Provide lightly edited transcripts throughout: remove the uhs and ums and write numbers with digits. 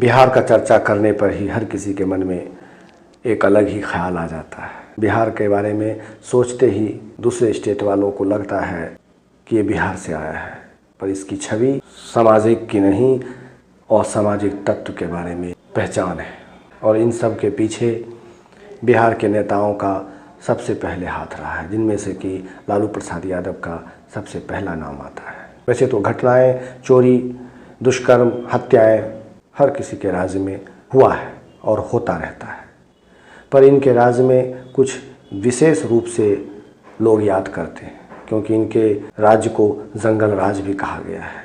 बिहार का चर्चा करने पर ही हर किसी के मन में एक अलग ही ख्याल आ जाता है। बिहार के बारे में सोचते ही दूसरे स्टेट वालों को लगता है कि ये बिहार से आया है, पर इसकी छवि सामाजिक की नहीं और सामाजिक तत्व के बारे में पहचान है। और इन सब के पीछे बिहार के नेताओं का सबसे पहले हाथ रहा है, जिनमें से कि लालू प्रसाद यादव का सबसे पहला नाम आता है। वैसे तो घटनाएं, चोरी, दुष्कर्म, हत्याएं हर किसी के राज्य में हुआ है और होता रहता है, पर इनके राज्य में कुछ विशेष रूप से लोग याद करते हैं, क्योंकि इनके राज्य को जंगल राज भी कहा गया है।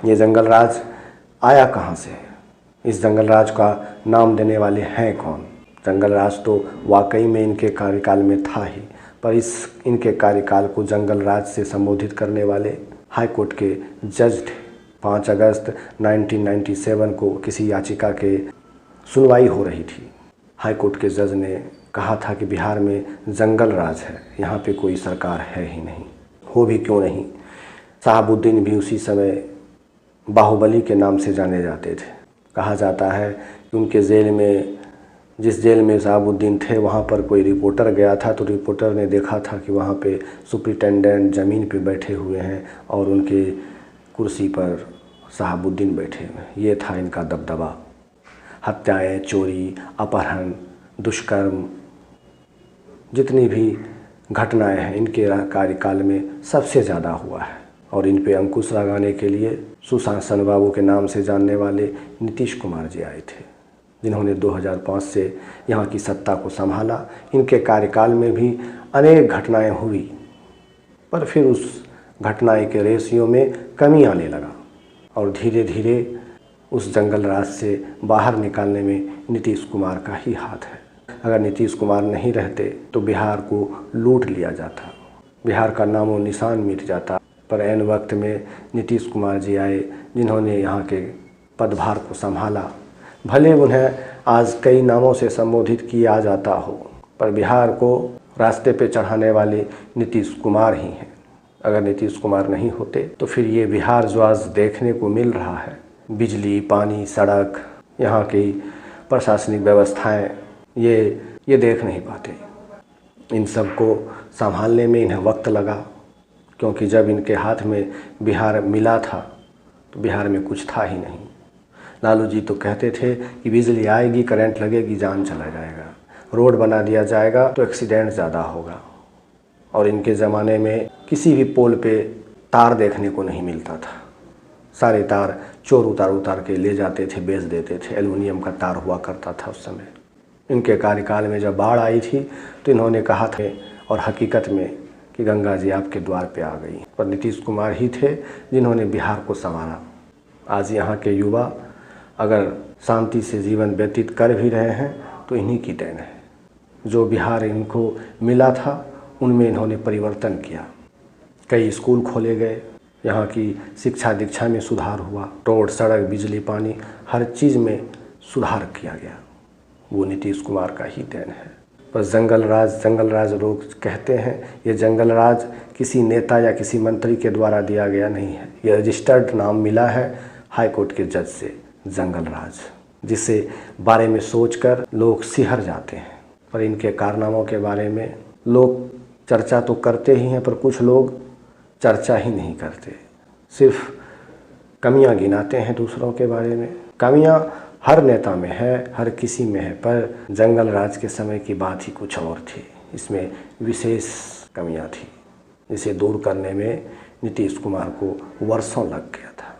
ये जंगल राज आया कहाँ से? इस जंगल राज का नाम देने वाले हैं कौन? जंगल राज तो वाकई में इनके कार्यकाल में था ही, पर इनके कार्यकाल को जंगल राज से संबोधित करने वाले हाई कोर्ट के जज थे। 5 अगस्त 1997 को किसी याचिका के सुनवाई हो रही थी। हाई कोर्ट के जज ने कहा था कि बिहार में जंगल राज है, यहाँ पे कोई सरकार है ही नहीं, हो भी क्यों नहीं। शहाबुद्दीन भी उसी समय बाहुबली के नाम से जाने जाते थे। कहा जाता है कि उनके जेल में, जिस जेल में शहाबुद्दीन थे, वहाँ पर कोई रिपोर्टर गया था, तो रिपोर्टर ने देखा था कि वहाँ पे सुपरिटेंडेंट ज़मीन पे बैठे हुए हैं और उनके कुर्सी पर शहाबुद्दीन बैठे हुए। ये था इनका दबदबा। हत्याएं, चोरी, अपहरण, दुष्कर्म, जितनी भी घटनाएं हैं इनके कार्यकाल में सबसे ज़्यादा हुआ है। और इन पे अंकुश लगाने के लिए सुशासन बाबू के नाम से जानने वाले नीतीश कुमार जी आए थे, जिन्होंने 2005 से यहाँ की सत्ता को संभाला। इनके कार्यकाल में भी अनेक घटनाएं हुई, पर फिर उस घटनाएं के रेशियो में कमी आने लगा और धीरे धीरे उस जंगल राज से बाहर निकालने में नीतीश कुमार का ही हाथ है। अगर नीतीश कुमार नहीं रहते तो बिहार को लूट लिया जाता, बिहार का नामो निशान मिट जाता। पर ऐन वक्त में नीतीश कुमार जी आए, जिन्होंने यहाँ के पदभार को संभाला। भले उन्हें आज कई नामों से संबोधित किया जाता हो, पर बिहार को रास्ते पे चढ़ाने वाले नीतीश कुमार ही हैं। अगर नीतीश कुमार नहीं होते तो फिर ये बिहार जो आज देखने को मिल रहा है, बिजली, पानी, सड़क, यहाँ की प्रशासनिक व्यवस्थाएं, ये देख नहीं पाते। इन सब को संभालने में इन्हें वक्त लगा, क्योंकि जब इनके हाथ में बिहार मिला था तो बिहार में कुछ था ही नहीं। लालू जी तो कहते थे कि बिजली आएगी, करंट लगेगी, जान चला जाएगा, रोड बना दिया जाएगा तो एक्सीडेंट ज़्यादा होगा। और इनके ज़माने में किसी भी पोल पे तार देखने को नहीं मिलता था, सारे तार चोर उतार के ले जाते थे, बेच देते थे। एल्युमिनियम का तार हुआ करता था उस समय। इनके कार्यकाल में जब बाढ़ आई थी तो इन्होंने कहा था, और हकीकत में, कि गंगा जी आपके द्वार पे आ गई। पर नीतीश कुमार ही थे जिन्होंने बिहार को संवारा। आज यहाँ के युवा अगर शांति से जीवन व्यतीत कर भी रहे हैं तो इन्हीं की देन है। जो बिहार इनको मिला था उनमें इन्होंने परिवर्तन किया। कई स्कूल खोले गए, यहाँ की शिक्षा दीक्षा में सुधार हुआ, रोड, सड़क, बिजली, पानी, हर चीज़ में सुधार किया गया। वो नीतीश कुमार का ही देन है। बस जंगल राज लोग कहते हैं, ये जंगल राज किसी नेता या किसी मंत्री के द्वारा दिया गया नहीं है। यह रजिस्टर्ड नाम मिला है हाई कोर्ट के जज से, जंगल राज, जिससे बारे में सोचकर लोग सिहर जाते हैं। पर इनके कारनामों के बारे में लोग चर्चा तो करते ही हैं, पर कुछ लोग चर्चा ही नहीं करते, सिर्फ कमियां गिनाते हैं दूसरों के बारे में। कमियां हर नेता में है, हर किसी में है, पर जंगल राज के समय की बात ही कुछ और थी। इसमें विशेष कमियां थी, जिसे दूर करने में नीतीश कुमार को वर्षों लग गया था।